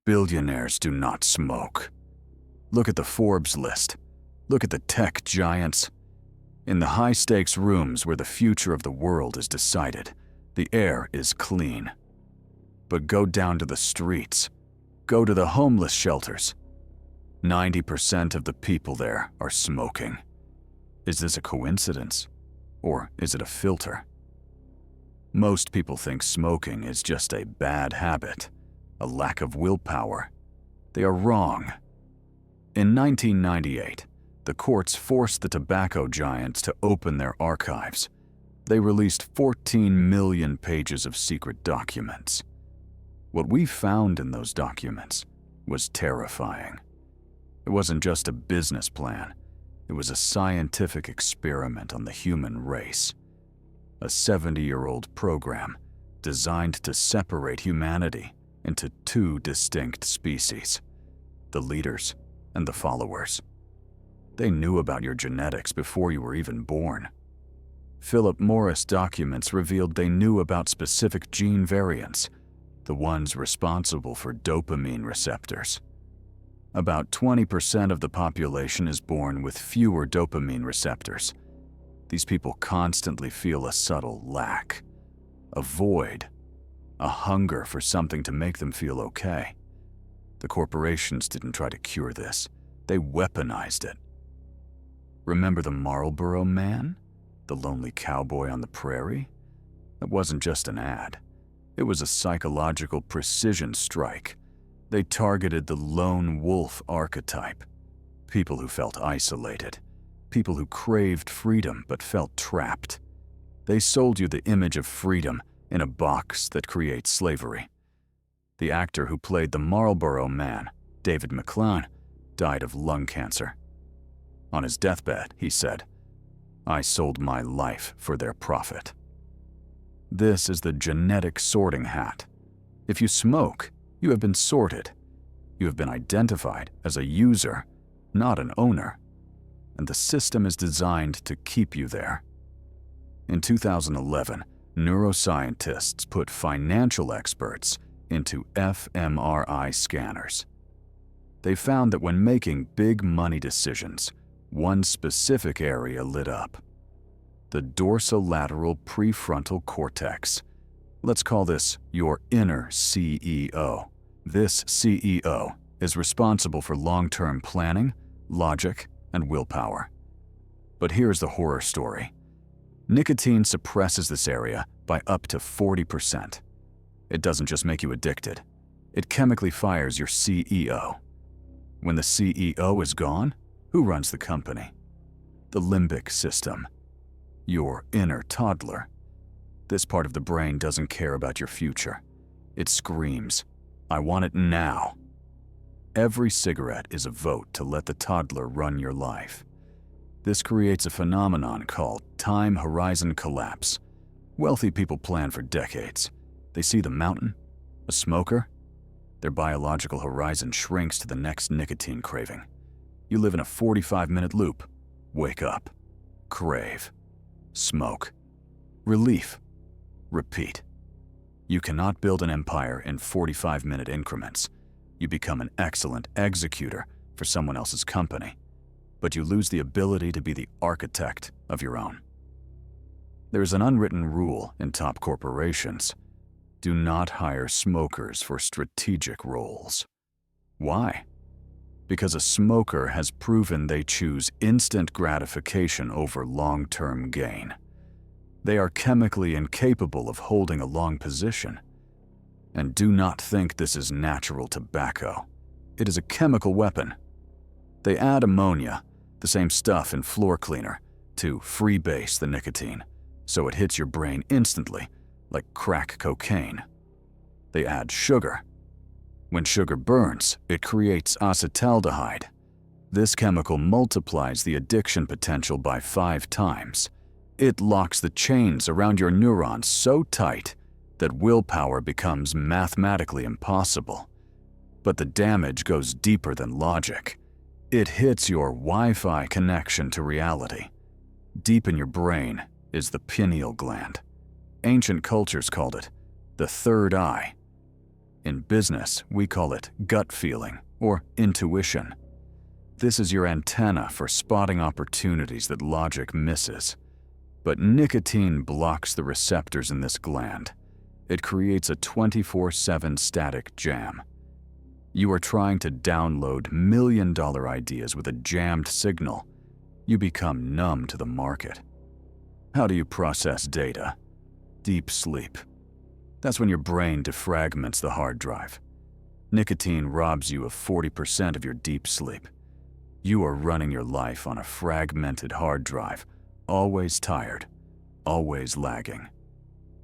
Billionaires do not smoke. Look at the Forbes list. Look at the tech giants. In the high-stakes rooms where the future of the world is decided, the air is clean. But go down to the streets. Go to the homeless shelters. 90% of the people there are smoking. Is this a coincidence? Or is it a filter? Most people think smoking is just a bad habit, a lack of willpower. They are wrong. In 1998, the courts forced the tobacco giants to open their archives. They released 14 million pages of secret documents. What we found in those documents was terrifying. It wasn't just a business plan. It was a scientific experiment on the human race. A 70-year-old program designed to separate humanity into two distinct species, the leaders and the followers. They knew about your genetics before you were even born. Philip Morris documents revealed they knew about specific gene variants, the ones responsible for dopamine receptors. About 20% of the population is born with fewer dopamine receptors. These people constantly feel a subtle lack, a void, a hunger for something to make them feel okay. The corporations didn't try to cure this. They weaponized it. Remember the Marlboro Man? The lonely cowboy on the prairie? It wasn't just an ad. It was a psychological precision strike. They targeted the lone wolf archetype. People who felt isolated. People who craved freedom but felt trapped. They sold you the image of freedom in a box that creates slavery. The actor who played the Marlboro Man, David McClane, died of lung cancer. On his deathbed, he said, "I sold my life for their profit." This is the genetic sorting hat. If you smoke, you have been sorted. You have been identified as a user, not an owner. And the system is designed to keep you there. In 2011, neuroscientists put financial experts into fMRI scanners. They found that when making big money decisions, one specific area lit up: the dorsolateral prefrontal cortex. Let's call this your inner CEO. This CEO is responsible for long-term planning, logic, and willpower. But here's the horror story. Nicotine suppresses this area by up to 40%. It doesn't just make you addicted. It chemically fires your CEO. When the CEO is gone, who runs the company? The limbic system. Your inner toddler. This part of the brain doesn't care about your future. It screams, "I want it now." Every cigarette is a vote to let the toddler run your life. This creates a phenomenon called time horizon collapse. Wealthy people plan for decades. They see the mountain, a smoker. Their biological horizon shrinks to the next nicotine craving. You live in a 45-minute loop. Wake up. Crave. Smoke. Relief. Repeat. You cannot build an empire in 45-minute increments. You become an excellent executor for someone else's company, but you lose the ability to be the architect of your own. There is an unwritten rule in top corporations: do not hire smokers for strategic roles. Why? Because a smoker has proven they choose instant gratification over long-term gain. They are chemically incapable of holding a long position. And do not think this is natural tobacco. It is a chemical weapon. They add ammonia, the same stuff in floor cleaner, to freebase the nicotine, so it hits your brain instantly, like crack cocaine. They add sugar. When sugar burns, it creates acetaldehyde. This chemical multiplies the addiction potential by 5 times. It locks the chains around your neurons so tight that willpower becomes mathematically impossible. But the damage goes deeper than logic. It hits your Wi-Fi connection to reality. Deep in your brain is the pineal gland. Ancient cultures called it the third eye. In business, we call it gut feeling or intuition. This is your antenna for spotting opportunities that logic misses. But nicotine blocks the receptors in this gland. It creates a 24/7 static jam. You are trying to download million-dollar ideas with a jammed signal. You become numb to the market. How do you process data? Deep sleep. That's when your brain defragments the hard drive. Nicotine robs you of 40% of your deep sleep. You are running your life on a fragmented hard drive, always tired, always lagging.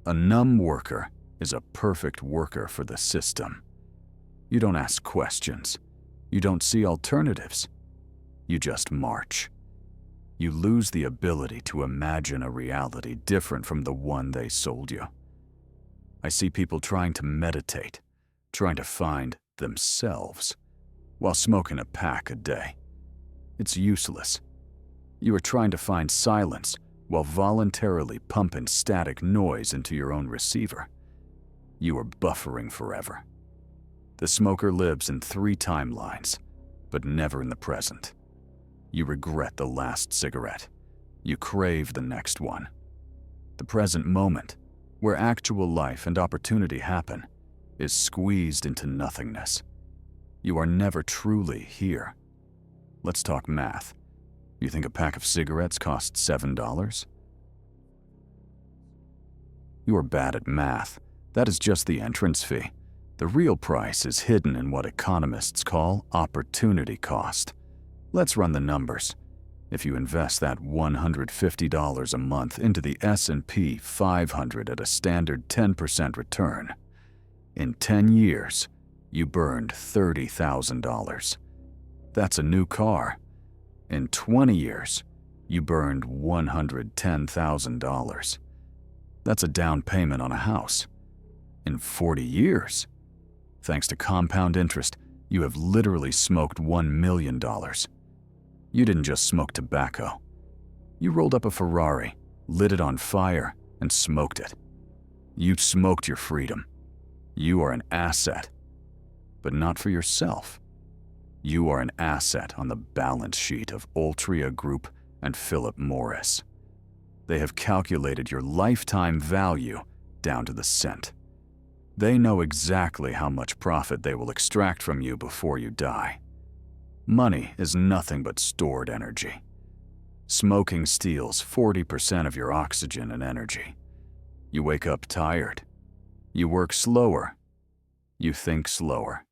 A numb worker is a perfect worker for the system. You don't ask questions. You don't see alternatives. You just march. You lose the ability to imagine a reality different from the one they sold you. I see people trying to meditate, trying to find themselves, while smoking a pack a day. It's useless. You are trying to find silence while voluntarily pumping static noise into your own receiver. You are buffering forever. The smoker lives in 3 timelines, but never in the present. You regret the last cigarette. You crave the next one. The present moment, where actual life and opportunity happen, is squeezed into nothingness. You are never truly here. Let's talk math. You think a pack of cigarettes costs $7? You are bad at math. That is just the entrance fee. The real price is hidden in what economists call opportunity cost. Let's run the numbers. If you invest that $150 a month into the S&P 500 at a standard 10% return, in 10 years, you burned $30,000. That's a new car. In 20 years, you burned $110,000. That's a down payment on a house. In 40 years, thanks to compound interest, you have literally smoked $1 million. You didn't just smoke tobacco. You rolled up a Ferrari, lit it on fire, and smoked it. You smoked your freedom. You are an asset, but not for yourself. You are an asset on the balance sheet of Altria Group and Philip Morris. They have calculated your lifetime value down to the cent. They know exactly how much profit they will extract from you before you die. Money is nothing but stored energy. Smoking steals 40% of your oxygen and energy. You wake up tired. You work slower. You think slower.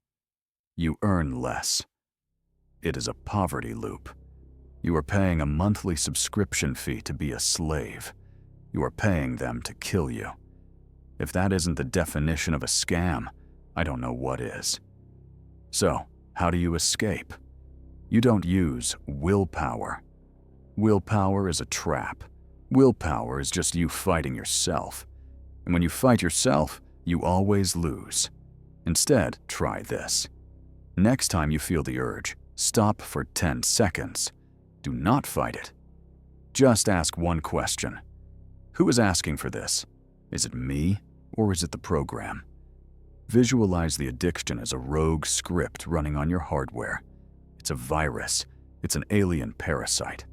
You earn less. It is a poverty loop. You are paying a monthly subscription fee to be a slave. You are paying them to kill you. If that isn't the definition of a scam, I don't know what is. So, how do you escape? You don't use willpower. Willpower is a trap. Willpower is just you fighting yourself. And when you fight yourself, you always lose. Instead, try this. Next time you feel the urge, stop for 10 seconds. Do not fight it. Just ask one question. Who is asking for this? Is it me, or is it the program? Visualize the addiction as a rogue script running on your hardware. It's a virus. It's an alien parasite.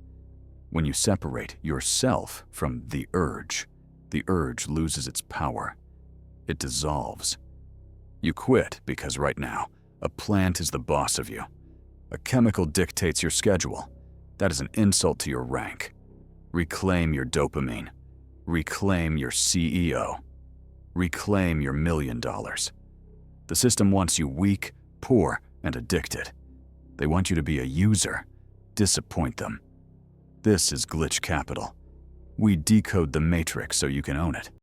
When you separate yourself from the urge loses its power. It dissolves. You quit because right now, a plant is the boss of you. A chemical dictates your schedule. That is an insult to your rank. Reclaim your dopamine. Reclaim your CEO. Reclaim your $1 million. The system wants you weak, poor, and addicted. They want you to be a user. Disappoint them. This is glitch capital. We decode the matrix so you can own it.